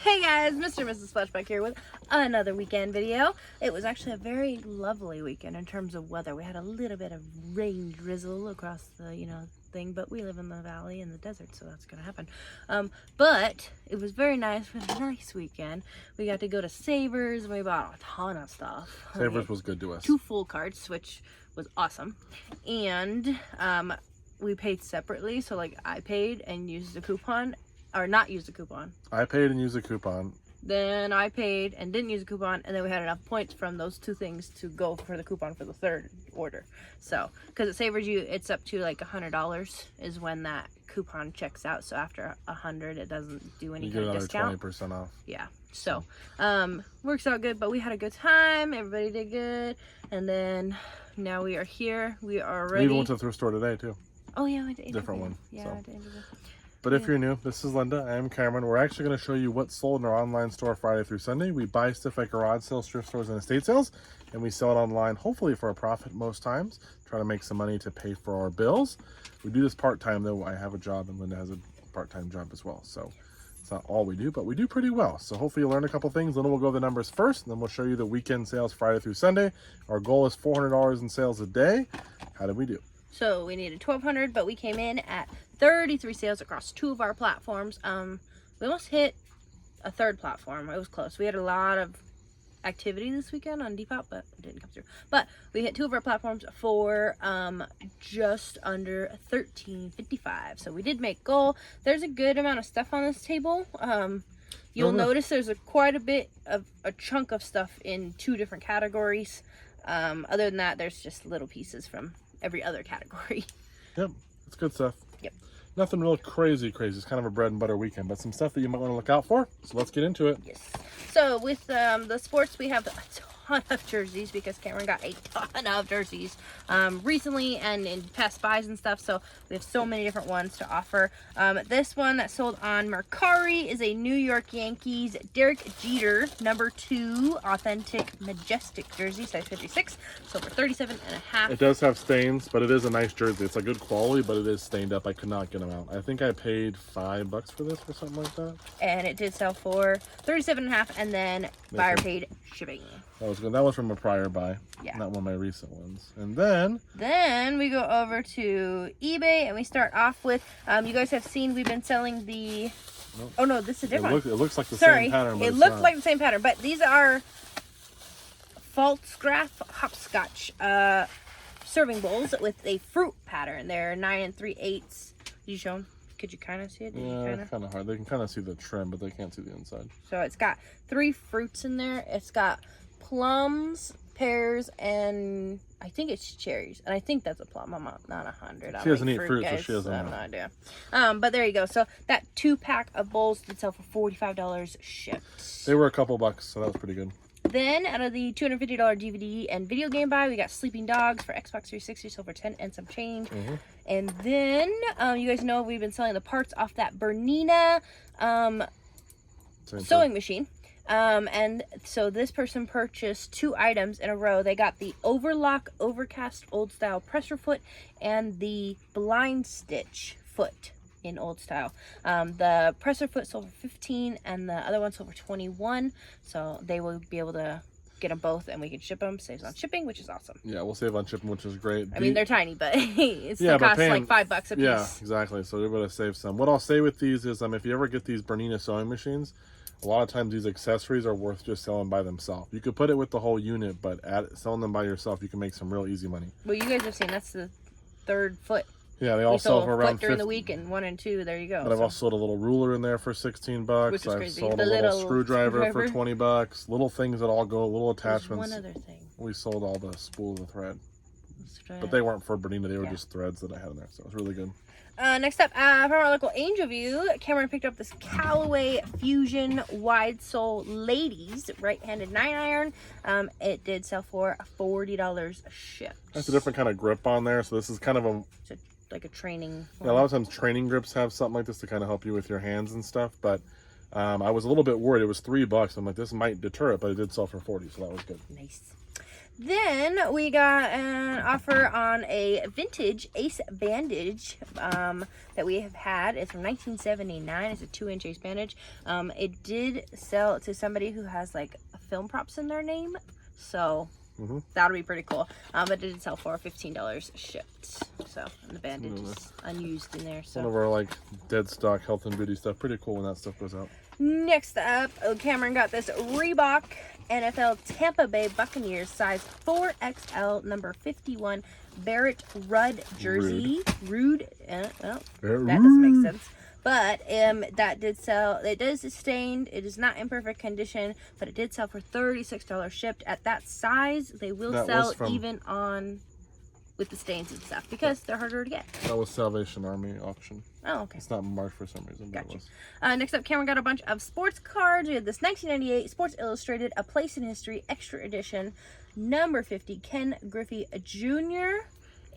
Hey guys, Mr. and Mrs. Flashback here with another weekend video. It was actually a very lovely weekend in terms of weather. We had a little bit of rain drizzle across the, thing, but we live in the valley in the desert, so that's gonna happen. But it was very nice. We had a nice weekend. We got to go to Savers and we bought a ton of stuff. Savers was good to us. 2 full carts, which was awesome. And we paid separately, so like I paid and used the coupon. Or not use the coupon. I paid and used a coupon. Then I paid and didn't use a coupon, and then we had enough points from those 2 things to go for the coupon for the 3rd order. So, because it savers you, it's up to like $100 is when that coupon checks out. So after 100, it doesn't do any kind of discount. You get another 20% off. Yeah. So, works out good, but we had a good time. Everybody did good. And then now we are here. We are ready. We even went to the thrift store today too. Oh yeah, I did. Different one. Yeah, so. I did. But if you're new, this is Linda. I am Cameron. We're actually going to show you what's sold in our online store Friday through Sunday. We buy stuff at garage sales, thrift stores, and estate sales, and we sell it online, hopefully for a profit most times. Try to make some money to pay for our bills. We do this part-time, though. I have a job, and Linda has a part-time job as well. So it's not all we do, but we do pretty well. So hopefully you'll learn a couple things. Then we'll go over the numbers first, and then we'll show you the weekend sales Friday through Sunday. Our goal is $400 in sales a day. How did we do? So we needed 1,200, but we came in at 33 sales across 2 of our platforms. We almost hit a 3rd platform. It was close. We had a lot of activity this weekend on Depop, but it didn't come through. But we hit 2 of our platforms for just under $13.55. So we did make goal. There's a good amount of stuff on this table. You'll notice there's quite a bit of a chunk of stuff in 2 different categories. Other than that, there's just little pieces from every other category. Yep, it's good stuff. Yep. Nothing real crazy. It's kind of a bread and butter weekend, but some stuff that you might want to look out for. So let's get into it. Yes. So with the sports, we have a ton of jerseys because Cameron got a ton of jerseys recently and in past buys and stuff. So we have so many different ones to offer. This one that sold on Mercari is a New York Yankees Derek Jeter #2 authentic majestic jersey, size 56. Sold for $37.50. It does have stains, but it is a nice jersey. It's a good quality, but it is stained up. I could not get them out. I think I paid $5 for this or something like that. And it did sell for $37.50, and then buyer paid shipping. That was good. That was from a prior buy, not one of my recent ones. And then we go over to eBay, and we start off with, you guys have seen we've been selling the, oh no, this is a different one. It looks like the same pattern, but it looked like the same pattern, but these are Falstaff hopscotch serving bowls with a fruit pattern. They're 9 3/8. Did you show them? Could you kind of see it? Yeah, kind of hard. They can kind of see the trim, but they can't see the inside. So it's got 3 fruits in there. It's got plums, pears, and I think it's cherries. And I think that's a plum. I'm not 100. She doesn't eat fruit, so she doesn't know. I have no idea. But there you go. So that 2-pack of bowls did sell for $45 shipped. They were a couple bucks, so that was pretty good. Then out of the $250 DVD and video game buy, we got Sleeping Dogs for Xbox 360, sold for 10 and some change. And then you guys know we've been selling the parts off that Bernina sewing machine. And so this person purchased 2 items in a row. They got the Overlock Overcast Old Style presser foot and the blind stitch foot in old style. The presser foot sold for 15 and the other one sold for 21. So they will be able to get them both and we can ship them. Saves on shipping, which is awesome. Yeah, we'll save on shipping, which is great. I mean, they're tiny, but it's cost like $5 a piece. Yeah, exactly. So you're able to save some. What I'll say with these is if you ever get these Bernina sewing machines, a lot of times these accessories are worth just selling by themselves. You could put it with the whole unit, but selling them by yourself, you can make some real easy money. Well, you guys have seen that's the 3rd foot. Yeah, they all sell for around 50 during the week, and 1 and 2. There you go. But I've also sold a little ruler in there for $16. Which is crazy. Sold a little screwdriver for $20. Little things that all go, little attachments. There's one other thing. We sold all the spool of the thread. But they weren't for Bernina. They were just threads that I had in there, so it was really good. Next up, from our local Angel View, Cameron picked up this Callaway Fusion Wide Sole Ladies right-handed 9-iron. It did sell for $40 shipped. That's a different kind of grip on there, so this is kind of like a training one. Yeah, a lot of times training grips have something like this to kind of help you with your hands and stuff, but I was a little bit worried. It was $3. I'm like, this might deter it, but it did sell for $40, so that was good. Nice. Then we got an offer on a vintage Ace bandage that we have had. It's from 1979. It's a 2-inch Ace bandage. It did sell to somebody who has like film props in their name, so that'll be pretty cool. But it did sell for $15 shipped. So and the bandage is unused in there. So one of our like dead stock health and beauty stuff. Pretty cool when that stuff goes out. Next up, Cameron got this Reebok NFL Tampa Bay Buccaneers size 4XL number 51 Barrett Rudd jersey. Rude. That doesn't make sense. But that did sell. It is stained. It is not in perfect condition, but it did sell for $36 shipped. At that size, they will sell even on with the stains and stuff because they're harder to get. That was Salvation Army auction. Oh, okay. It's not marked for some reason. Gotcha. But it was. Next up, Cameron got a bunch of sports cards. We had this 1998 Sports Illustrated, A Place in History Extra Edition, number 50, Ken Griffey Jr.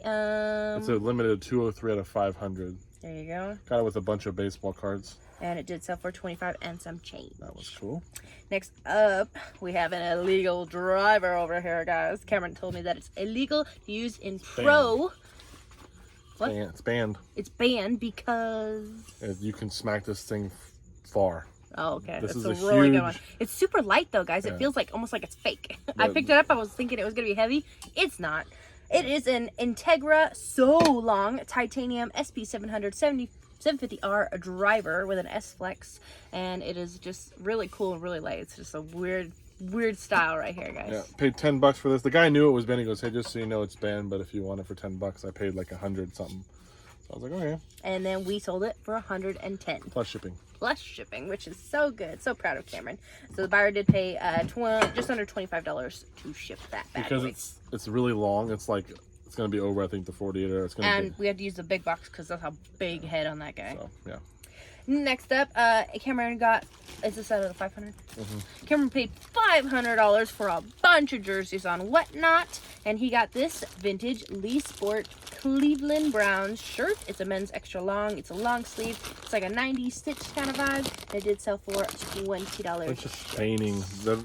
It's a limited 203 out of 500. There you go. Got it with a bunch of baseball cards. And it did sell for $25 and some change. That was cool. Next up, we have an illegal driver over here, guys. Cameron told me that it's illegal to use in pro. What? It's banned. It's banned because you can smack this thing far. Oh, okay. This That's is a really huge... good one. It's super light though, guys. It feels like almost like it's fake. I picked it up. I was thinking it was gonna be heavy. It's not. It is an Integra So Long titanium SP 750R driver with an S Flex, and it is just really cool and really light. It's just a weird style right here, guys. Yeah, paid $10 for this. The guy knew it was banned. He goes, "Hey, just so you know, it's banned, but if you want it for $10, I paid like 100 something." So I was like, "Okay." And then we sold it for 110 plus shipping. Plus shipping, which is so good. So proud of Cameron. So the buyer did pay just under $25 to ship that bad because boy. it's really long. It's like it's gonna be over, I think, the 48 or it's gonna. And we had to use the big box because that's a big head on that guy. So yeah. Next up, Cameron got, is this out of the 500? Cameron paid $500 for a bunch of jerseys on Whatnot, and he got this vintage Lee Sport Cleveland Browns shirt. It's a men's extra long. It's a long sleeve. It's like a 90s stitch kind of vibe. It did sell for $20. It's just painting. The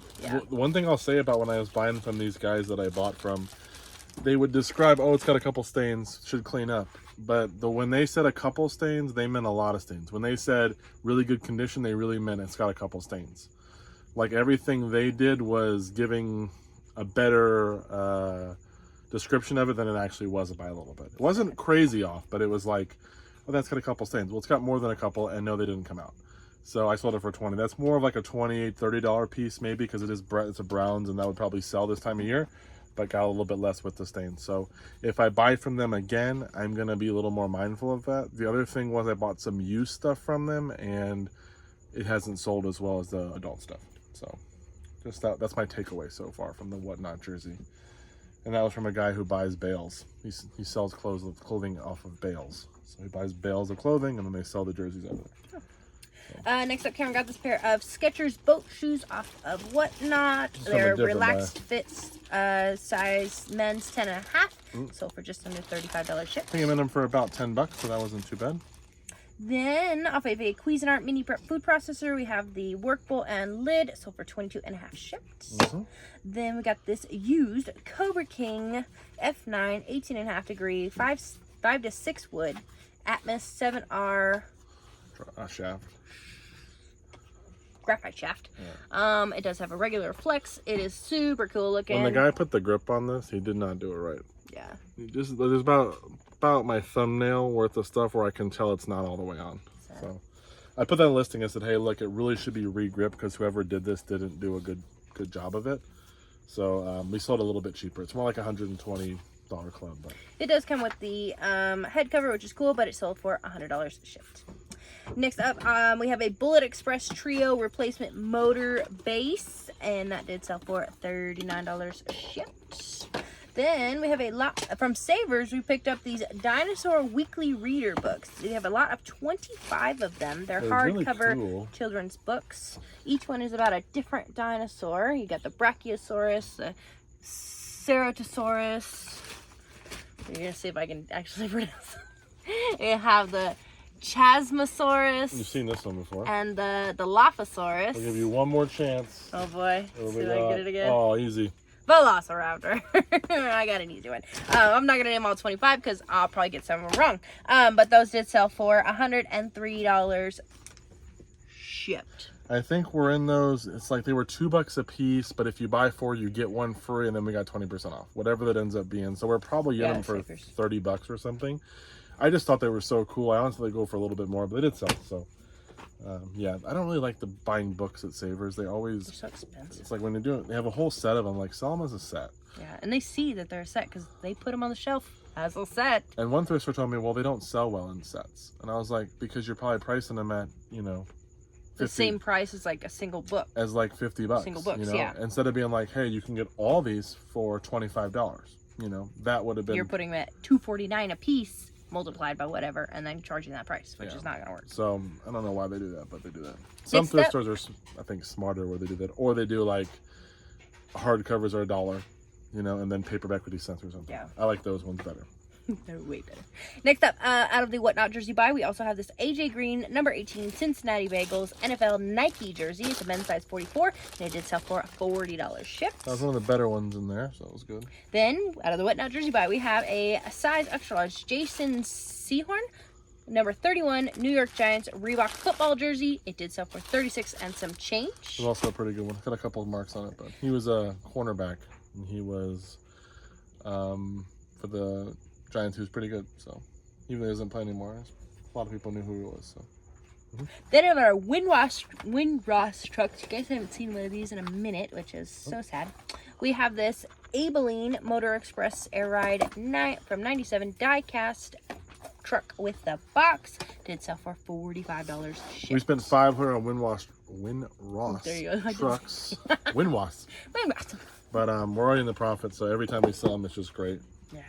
one thing I'll say about when I was buying from these guys that I bought from, they would describe, oh, it's got a couple stains, should clean up. But when they said a couple stains, they meant a lot of stains. When they said really good condition, they really meant it's got a couple stains. Like everything they did was giving a better description of it than it actually was by a little bit. It wasn't crazy off, but it was like, oh, that's got a couple stains. Well, it's got more than a couple, and no, they didn't come out. So I sold it for $20. That's more of like a $28, $30 piece maybe, because it's a Browns, and that would probably sell this time of year. But got a little bit less with the stains. So if I buy from them again, I'm gonna be a little more mindful of that. The other thing was I bought some used stuff from them, and it hasn't sold as well as the adult stuff. So just that's my takeaway so far from the Whatnot jersey. And that was from a guy who buys bales. He sells clothing off of bales. So he buys bales of clothing, and then they sell the jerseys out of it. Next up, Cameron got this pair of Skechers boat shoes off of Whatnot. They're relaxed fits, size men's 10.5. Sold for just under $35 shipped. I think I met them for about $10, so that wasn't too bad. Then off of a Cuisinart mini food processor, we have the work bowl and lid, sold for $22.5 shipped. Then we got this used Cobra King F9 18.5 degree 5 to 6 wood Atmos 7R shaft. Graphite shaft. It does have a regular flex. It is super cool looking. When the guy put the grip on this, he did not do it right. Yeah. There's about my thumbnail worth of stuff where I can tell it's not all the way on. So I put that in the listing. I said, hey, look, it really should be re-gripped because whoever did this didn't do a good job of it. So we sold a little bit cheaper. It's more like $120 club. But it does come with the head cover, which is cool, but it sold for $100 shipped. Next up, we have a Bullet Express Trio replacement motor base, and that did sell for $39 shipped. Then we have a lot from Savers. We picked up these Dinosaur Weekly Reader books. We have a lot of 25 of them. They're hardcover really children's books. Each one is about a different dinosaur. You got the Brachiosaurus, the Ceratosaurus. You're gonna see if I can actually pronounce it. You have the Chasmosaurus. You've seen this one before. And the Dilophosaurus. I'll give you one more chance. Oh boy. See if I can get it again. Oh, easy. Velociraptor. I got an easy one. I'm not gonna name all 25 because I'll probably get some of them wrong. But those did sell for $103 shipped. I think we're in those. It's like they were $2 a piece, but if you buy 4, you get 1 free, and then we got 20% off, whatever that ends up being. So we're probably getting them for $30 or something. I just thought they were so cool. I honestly go for a little bit more, but they did sell. So yeah, I don't really like the buying books at Savers. They're so expensive. It's like when they do it, they have a whole set of them. Like, sell them as a set. Yeah, and they see that they're a set because they put them on the shelf as a set. And one thrift store told me, well, they don't sell well in sets, and I was like, because you're probably pricing them at, you know, 50, the same price as like a single book. As like $50. Single books, you know? yeah. Instead of being like, hey, you can get all these for $25. You know, that would have been. You're putting them at $2.49 a piece, multiplied by whatever, and then charging that price, which is not gonna work. So I don't know why they do that, but they do that. Some thrift stores are, I think, smarter where they do that, or they do like hardcovers are $1, you know, and then paperback 50 cents or something. Yeah, I like those ones better. They're way better. Next up, out of the Whatnot jersey buy, we also have this AJ Green number 18 Cincinnati Bengals NFL Nike jersey. It's a men's size 44, and it did sell for $40 shipped. That was one of the better ones in there, so that was good. Then, out of the Whatnot jersey buy, we have a size extra large Jason Sehorn number 31 New York Giants Reebok football jersey. It did sell for $36 and some change. It was also a pretty good one. Got a couple of marks on it, but he was a cornerback, and he was for the Giants, he was pretty good. So even though he doesn't play anymore, a lot of people knew who he was. So then we have our Windross trucks. You guys haven't seen one of these in a minute, which is so sad. We have this Abilene Motor Express Air Ride from 97 die cast truck with the box. Did sell for $45 shipped. We spent $500 on Windross there you go. trucks. Windross. But we're already in the profit, so every time we sell them, it's just great. Yeah.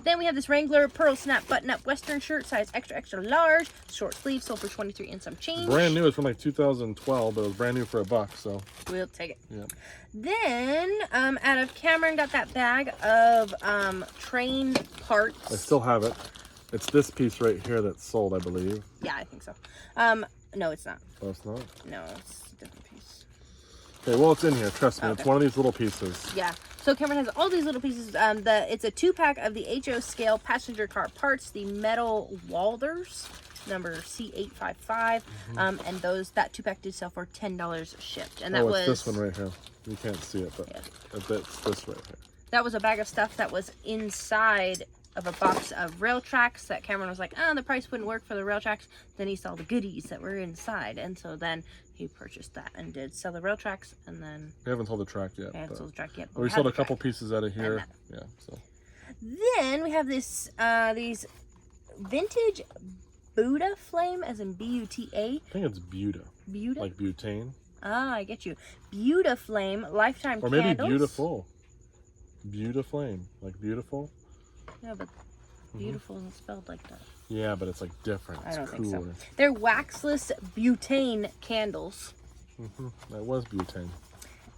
Then we have this Wrangler Pearl Snap button-up Western shirt, size extra, extra large, short sleeve, sold for $23 and some change. Brand new. It's from like 2012, but it was brand new for $1, so we'll take it. Yeah. Then, out of Cameron got that bag of train parts. I still have it. It's this piece right here that's sold, I believe. Yeah, I think so. No, it's not. Oh, it's not? No, it's a different piece. Okay, well, it's in here. Trust me. Okay. It's one of these little pieces. Yeah. So Cameron has all these little pieces. It's a 2-pack of the HO scale passenger car parts, the metal Walders, number C855. And that 2-pack did sell for $10 shipped. And that was this one right here. You can't see it, but it's this right here. That was a bag of stuff that was inside of a box of rail tracks that Cameron was like, the price wouldn't work for the rail tracks. Then he saw the goodies that were inside, and so then he purchased that and did sell the rail tracks. And then we haven't sold the track yet. We haven't sold the track yet. We sold a couple pieces out of here. Yeah. So then we have this these vintage Buddha flame, as in Buta. I think it's Buta. Buta, like butane. Ah, I get you. Buta flame lifetime or maybe candles. beautiful. Buta flame, like beautiful. Yeah, but beautiful isn't spelled like that. Yeah, but it's like different. It's I don't cooler. think so. They're waxless butane candles. That was butane.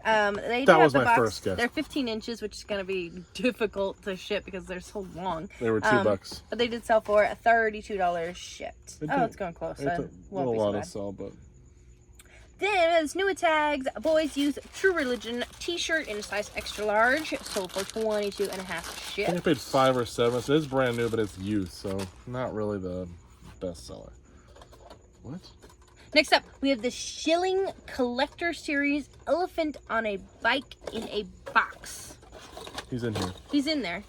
That was my first guess. They're 15 inches, which is going to be difficult to ship because they're so long. They were $2. But they did sell for $32 shipped. It's going close. It's a lot to sell, but. Then this New Tags Boys Youth True Religion t-shirt in a size extra large, sold for $22.50 shipped. I think I paid $5 or $7, so it's brand new, but it's youth, so not really the best seller. What? Next up, we have the Shilling Collector Series Elephant on a Bike in a Box. He's in here. He's in there.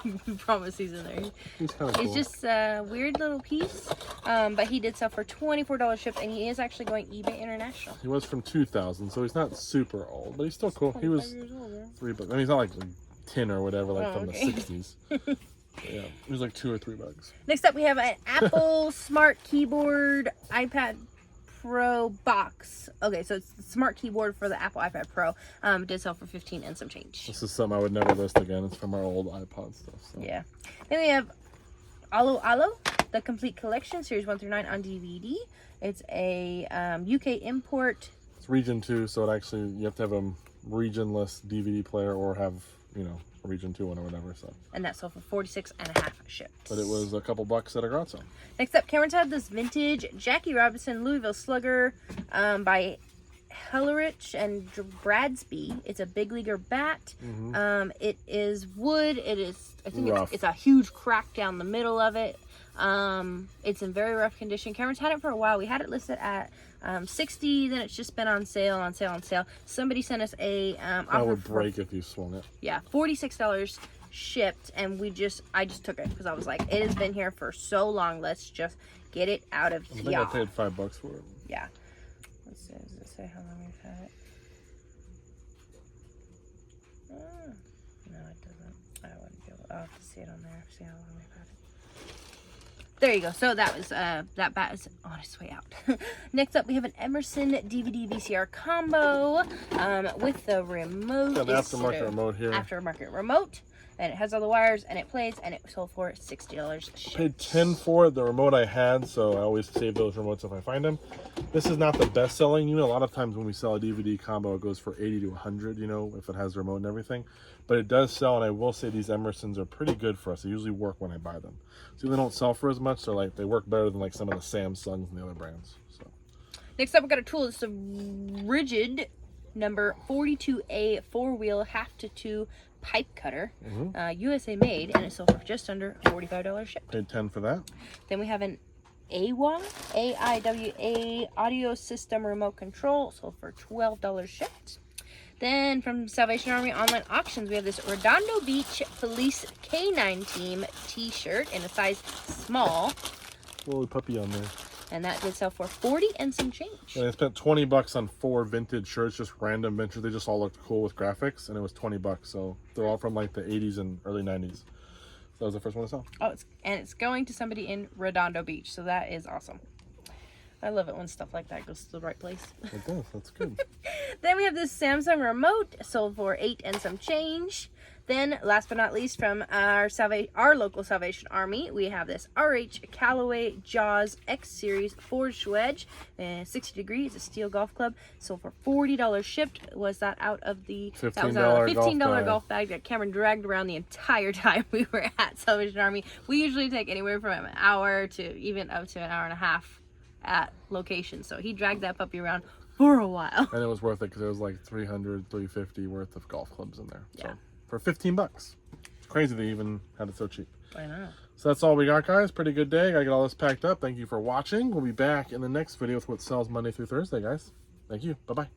We promise he's in there. He's kind of cool. It's just a weird little piece, but he did sell for $24 shipped, and he is actually going eBay International. He was from 2000, so he's not super old, but he's still cool. He was years old, yeah. $3. I mean, he's not like 10 or whatever, like from the 60s. Yeah, it was like $2 or $3. Next up, we have an Apple Smart Keyboard iPad Pro box. Okay, so it's the smart keyboard for the Apple iPad Pro. Did sell for $15 and some change. This is something I would never list again. It's from our old iPod stuff. So. Yeah. Then we have Alo, the complete collection, series 1 through 9 on DVD. It's a UK import. It's region 2, so it actually you have to have a regionless DVD player or have a region 2 one or whatever. So. And that sold for $46.50 shipped. But it was a couple bucks at a garage sale. Next up, Cameron's had this vintage Jackie Robinson Louisville Slugger by Hellerich and Bradsby. It's a big leaguer bat. It is wood. It is, I think it's a huge crack down the middle of it. It's in very rough condition. Cameron's had it for a while. We had it listed at 60, then it's just been on sale. Somebody sent us a that would break if you swung it. Yeah, $46 shipped, and I just took it because I was like, it has been here for so long. Let's just get it out of here. I think I paid $5 for it. Yeah. Let's see, does it say how long we've had it? No, it doesn't. I wouldn't be able. I'll have to see it on there. See how long we've had it. There you go. So that was that bat is on its way out. Next up, we have an Emerson DVD VCR combo with the remote. Got an aftermarket remote here. Aftermarket remote. And it has all the wires, and it plays, and it sold for $60. I paid $10 for it. The remote I had, so I always save those remotes if I find them. This is not the best selling. You know, a lot of times when we sell a DVD combo, it goes for 80 to 100, you know, if it has remote and everything. But it does sell, and I will say these Emersons are pretty good for us. They usually work when I buy them. So they don't sell for as much, so like they work better than like some of the Samsungs and the other brands. So next up, we got a tool. It's a Rigid number 42A 4-wheel half to 2 pipe cutter, USA made, and it sold for just under $45 shipped. Paid $10 for that. Then we have an AIWA audio system remote control, sold for $12 shipped. Then from Salvation Army Online Auctions, we have this Redondo Beach Police K9 Team t-shirt in a size small. Little puppy on there. And that did sell for 40 and some change. And I spent $20 on 4 vintage shirts, just random vintage. They just all looked cool with graphics, and it was $20. So they're all from like the 80s and early 90s. So that was the first one to sell. Oh, it's going to somebody in Redondo Beach, so that is awesome. I love it when stuff like that goes to the right place. It does. That's good. Then we have this Samsung remote, sold for 8 and some change. Then, last but not least, from our local Salvation Army, we have this RH Callaway Jaws X Series Forged Wedge, 60 degrees, a steel golf club, sold for $40 shipped. Was that out of the $15 golf bag that Cameron dragged around the entire time we were at Salvation Army? We usually take anywhere from an hour to even up to an hour and a half at location, so he dragged that puppy around for a while. And it was worth it because there was like $300, $350 worth of golf clubs in there. Yeah. So for $15. It's crazy they even had it so cheap. I know. So that's all we got, guys. Pretty good day. Gotta get all this packed up. Thank you for watching. We'll be back in the next video with what sells Monday through Thursday, guys. Thank you. Bye-bye.